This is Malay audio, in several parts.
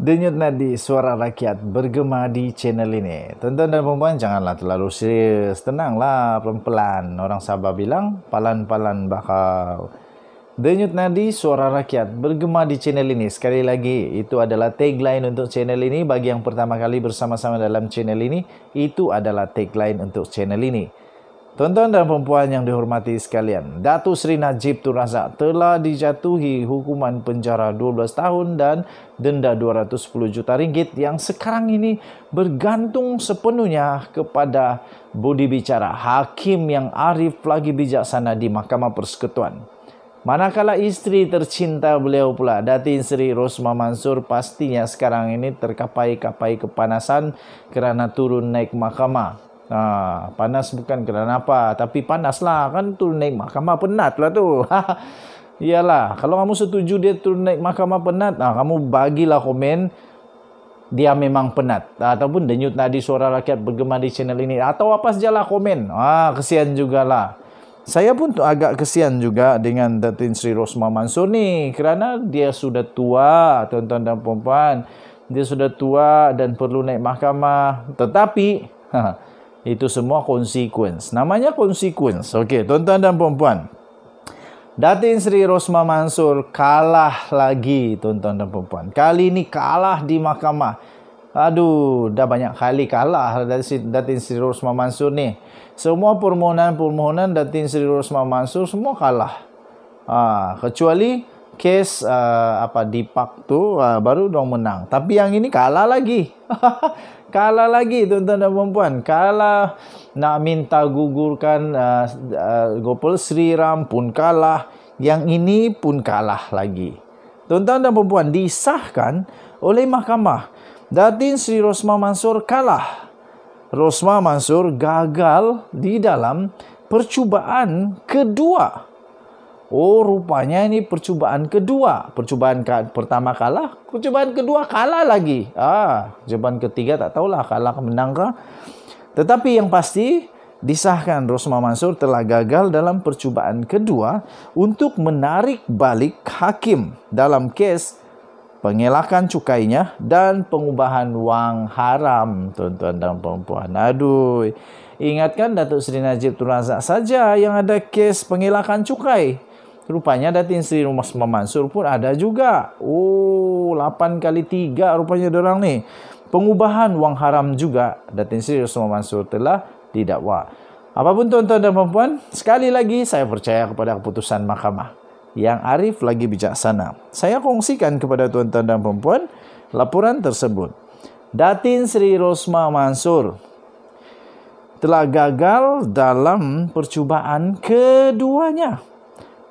Denyut nadi suara rakyat bergema di channel ini. Tuan-tuan dan puan janganlah terlalu serius. Tenanglah, pelan-pelan. Orang Sabah bilang, palan-palan bakal. Denyut nadi suara rakyat bergema di channel ini. Sekali lagi, itu adalah tagline untuk channel ini. Bagi yang pertama kali bersama-sama dalam channel ini, itu adalah tagline untuk channel ini. Tuan-tuan dan puan yang dihormati sekalian, Datuk Seri Najib Tun Razak telah dijatuhi hukuman penjara 12 tahun dan denda 210 juta ringgit yang sekarang ini bergantung sepenuhnya kepada budi bicara hakim yang arif lagi bijaksana di Mahkamah Persekutuan. Manakala isteri tercinta beliau pula, Datin Seri Rosmah Mansor, pastinya sekarang ini terkapai-kapai kepanasan kerana turun naik mahkamah. Panas bukan kerana apa, tapi panas lah kan turun naik mahkamah, penat lah tu. Iyalah, kalau kamu setuju dia turun naik mahkamah penat, kamu bagilah komen dia memang penat, ataupun denyut nadi suara rakyat bergema di channel ini, atau apa sajalah komen. Kesian jugalah. Saya pun agak kesian juga dengan Datin Seri Rosmah Mansor ni, kerana dia sudah tua, tuan-tuan dan puan-puan. Dia sudah tua dan perlu naik mahkamah. Tetapi itu semua konsekuens. Namanya konsekuens. Okey, tuan-tuan dan puan-puan. Datin Seri Rosmah Mansor kalah lagi, tuan-tuan dan puan-puan. Kali ini kalah di mahkamah. Aduh, dah banyak kali kalah Datin Seri Rosmah Mansor ni. Semua permohonan Datin Seri Rosmah Mansor semua kalah. Kecuali kes Dipak tu baru dong menang. Tapi yang ini kalah lagi. Kalah lagi, tuan-tuan dan puan-puan. Kalah nak minta gugurkan Gopal Sri Ram pun kalah. Yang ini pun kalah lagi. Tuan-tuan dan puan-puan, disahkan oleh mahkamah. Datin Seri Rosmah Mansor kalah. Rosmah Mansor gagal di dalam percubaan kedua. Rupanya ini percubaan kedua. Percubaan pertama kalah, percubaan kedua kalah lagi. Percubaan ketiga tak tahulah kalah ke menang ke. Tetapi yang pasti disahkan Rosmah Mansor telah gagal dalam percubaan kedua untuk menarik balik hakim dalam kes pengelakan cukainya dan pengubahan wang haram, tuan-tuan dan puan-puan. Aduh, ingatkan Datuk Seri Najib Tun Razak saja yang ada kes pengelakan cukai. Rupanya Datin Seri Rosmah Mansor pun ada juga. 8 kali 3 rupanya dorang ni. Pengubahan wang haram juga Datin Seri Rosmah Mansor telah didakwa. Apapun tuan-tuan dan puan-puan, sekali lagi saya percaya kepada keputusan mahkamah yang arif lagi bijaksana. Saya kongsikan kepada tuan-tuan dan puan-puan laporan tersebut. Datin Seri Rosmah Mansor telah gagal dalam percubaan keduanya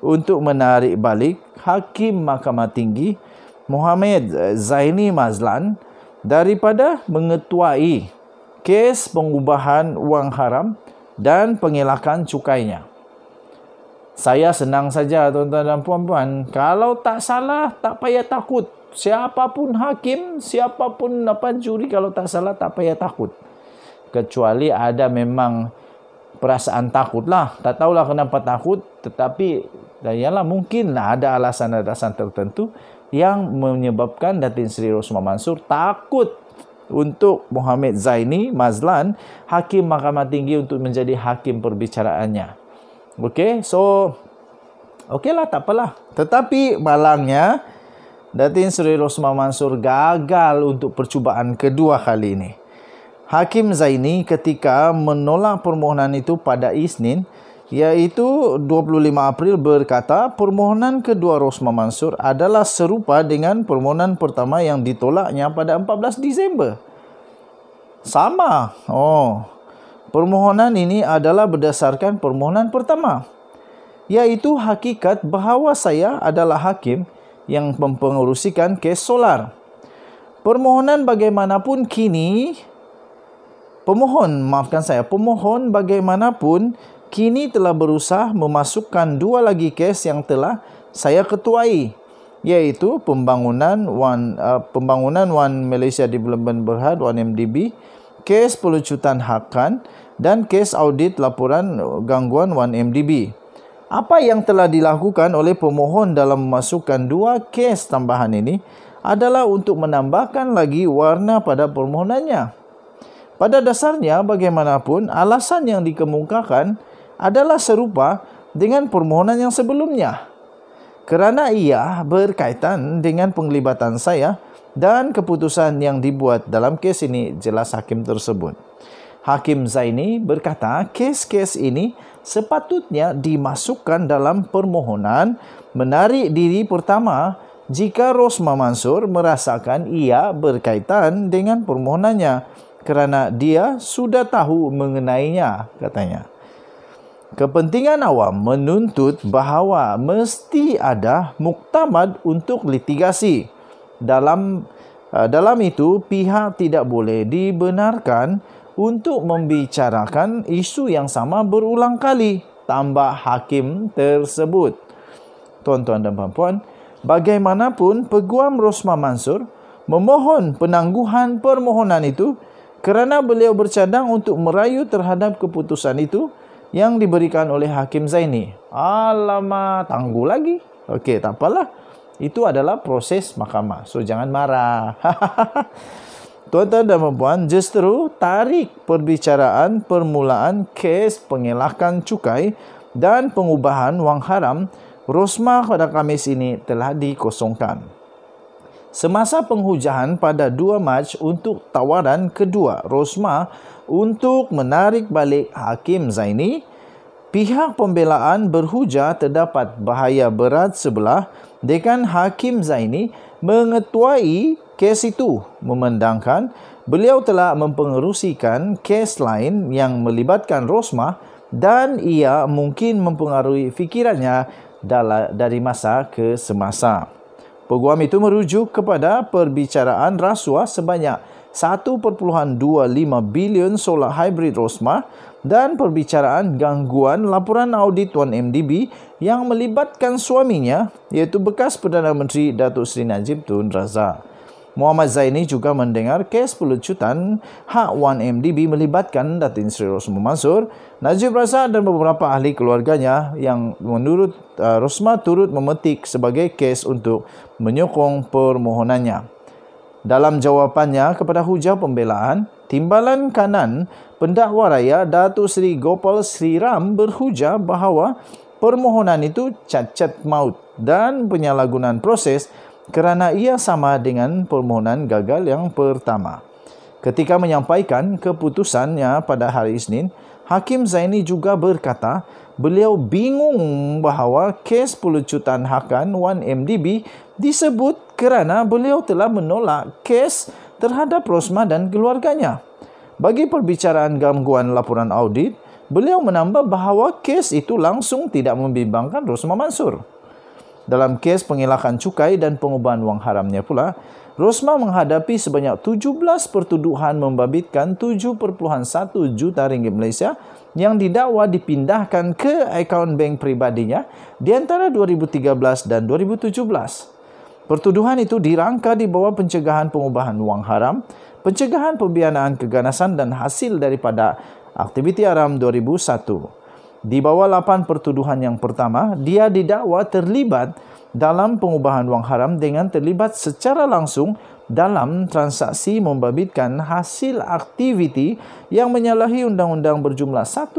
untuk menarik balik Hakim Mahkamah Tinggi Mohamed Zaini Mazlan daripada mengetuai kes pengubahan wang haram dan pengelakan cukainya. Saya senang saja, tuan-tuan dan puan-puan. Kalau tak salah, tak payah takut. Siapapun hakim, siapapun juri, kalau tak salah, tak payah takut. Kecuali ada memang perasaan takut lah. Tak tahulah kenapa takut, tetapi yalah mungkinlah ada alasan-alasan tertentu yang menyebabkan Datin Seri Rosmah Mansor takut untuk Mohamed Zaini Mazlan, Hakim Mahkamah Tinggi, untuk menjadi hakim perbicaraannya. Okey, so okeylah, tak apalah. Tetapi malangnya Datin Seri Rosmah Mansor gagal untuk percubaan kedua kali ini. Hakim Zaini ketika menolak permohonan itu pada Isnin, iaitu 25 April, berkata permohonan kedua Rosmah Mansor adalah serupa dengan permohonan pertama yang ditolaknya pada 14 Disember. Sama. Permohonan ini adalah berdasarkan permohonan pertama, iaitu hakikat bahawa saya adalah hakim yang mempengerusikan kes solar. Pemohon bagaimanapun kini telah berusaha memasukkan dua lagi kes yang telah saya ketuai, iaitu pembangunan One Malaysia Development Berhad, 1MDB, kes pelucutan hakan dan kes audit laporan gangguan 1MDB. Apa yang telah dilakukan oleh pemohon dalam memasukkan 2 kes tambahan ini adalah untuk menambahkan lagi warna pada permohonannya. Pada dasarnya, bagaimanapun, alasan yang dikemukakan adalah serupa dengan permohonan yang sebelumnya. Kerana ia berkaitan dengan penglibatan saya dan keputusan yang dibuat dalam kes ini, jelas hakim tersebut. Hakim Zaini berkata kes-kes ini sepatutnya dimasukkan dalam permohonan menarik diri pertama jika Rosmah Mansor merasakan ia berkaitan dengan permohonannya kerana dia sudah tahu mengenainya, katanya. Kepentingan awam menuntut bahawa mesti ada muktamad untuk litigasi. Dalam itu, pihak tidak boleh dibenarkan untuk membicarakan isu yang sama berulang kali, tambah hakim tersebut. Tuan-tuan dan puan-puan, bagaimanapun Peguam Rosmah Mansor memohon penangguhan permohonan itu kerana beliau bercadang untuk merayu terhadap keputusan itu yang diberikan oleh Hakim Zaini. Alamak, tangguh lagi. Okey, tak apalah. Itu adalah proses mahkamah. So, jangan marah. Tuan-tuan dan puan-puan, justru tarik perbicaraan permulaan kes pengelakan cukai dan pengubahan wang haram Rosmah pada Khamis ini telah dikosongkan. Semasa penghujahan pada 2 Mac untuk tawaran kedua Rosmah untuk menarik balik Hakim Zaini, pihak pembelaan berhujah terdapat bahaya berat sebelah dengan Hakim Zaini mengetuai kes itu, memandangkan beliau telah mempengerusikan kes lain yang melibatkan Rosmah dan ia mungkin mempengaruhi fikirannya dari masa ke semasa. Peguam itu merujuk kepada perbicaraan rasuah sebanyak 1.25 bilion solar hybrid Rosmah dan perbicaraan gangguan laporan audit 1MDB yang melibatkan suaminya, iaitu bekas Perdana Menteri Datuk Seri Najib Tun Razak. Muhammad Zaini juga mendengar kes pelucutan hak 1MDB melibatkan Datin Seri Rosmah Mansor, Najib Razak dan beberapa ahli keluarganya yang menurut Rosmah turut memetik sebagai kes untuk menyokong permohonannya. Dalam jawapannya kepada hujah pembelaan, Timbalan Kanan Pendakwa Raya Datuk Seri Gopal Sri Ram berhujah bahawa permohonan itu cacat maut dan penyalahgunaan proses kerana ia sama dengan permohonan gagal yang pertama. Ketika menyampaikan keputusannya pada hari Isnin, Hakim Zaini juga berkata beliau bingung bahawa kes pelucutan hakan 1MDB disebut kerana beliau telah menolak kes terhadap Rosmah dan keluarganya. Bagi perbicaraan gangguan laporan audit, beliau menambah bahawa kes itu langsung tidak membimbangkan Rosmah Mansor. Dalam kes pengelakan cukai dan pengubahan wang haramnya pula, Rosmah menghadapi sebanyak 17 pertuduhan membabitkan 7.1 juta ringgit Malaysia yang didakwa dipindahkan ke akaun bank peribadinya di antara 2013 dan 2017. Pertuduhan itu dirangka di bawah pencegahan pengubahan wang haram, pencegahan pembiayaan keganasan dan hasil daripada aktiviti haram 2001. Di bawah 8 pertuduhan yang pertama, dia didakwa terlibat dalam pengubahan wang haram dengan terlibat secara langsung dalam transaksi membabitkan hasil aktiviti yang menyalahi undang-undang berjumlah 1.1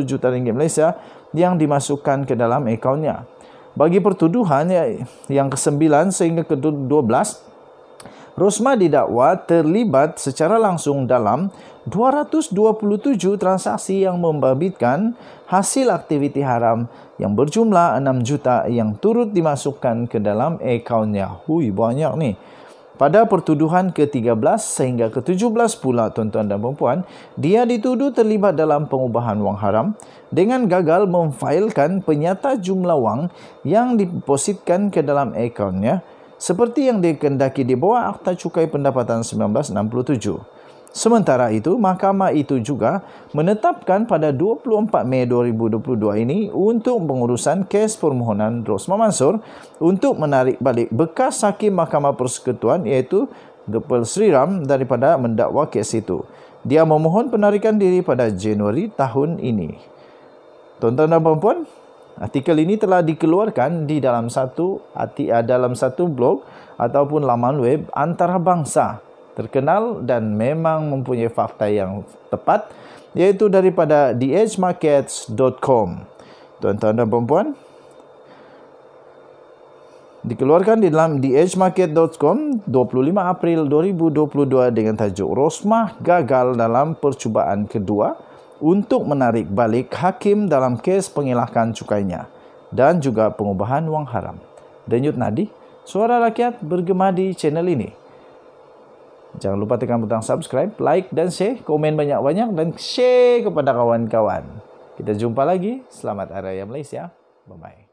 juta ringgit Malaysia yang dimasukkan ke dalam akaunnya. Bagi pertuduhan yang ke-9 sehingga ke-12, Rosmah didakwa terlibat secara langsung dalam 227 transaksi yang membabitkan hasil aktiviti haram yang berjumlah 6 juta yang turut dimasukkan ke dalam akaunnya. Hui, banyak ni. Pada pertuduhan ke-13 sehingga ke-17 pula, tuan-tuan dan puan-puan, dia dituduh terlibat dalam pengubahan wang haram dengan gagal memfailkan penyata jumlah wang yang didepositkan ke dalam akaunnya seperti yang dikehendaki di bawah Akta Cukai Pendapatan 1967. Sementara itu, mahkamah itu juga menetapkan pada 24 Mei 2022 ini untuk pengurusan kes permohonan Rosmah Mansor untuk menarik balik bekas Hakim Mahkamah Persekutuan iaitu Gopal Sri Ram daripada mendakwa kes itu. Dia memohon penarikan diri pada Januari tahun ini. Tuan-tuan dan puan-puan, Artikel ini telah dikeluarkan di dalam satu blog ataupun laman web antarabangsa terkenal dan memang mempunyai fakta yang tepat, iaitu daripada theedgemarkets.com. Tuan-tuan dan puan-puan, dikeluarkan di dalam theedgemarket.com 25 April 2022 dengan tajuk Rosmah gagal dalam percubaan kedua untuk menarik balik hakim dalam kes pengelakan cukainya dan juga pengubahan wang haram. Denyut nadi, suara rakyat bergema di channel ini. Jangan lupa tekan butang subscribe, like dan share, komen banyak-banyak dan share kepada kawan-kawan. Kita jumpa lagi. Selamat Hari Raya Malaysia. Bye-bye.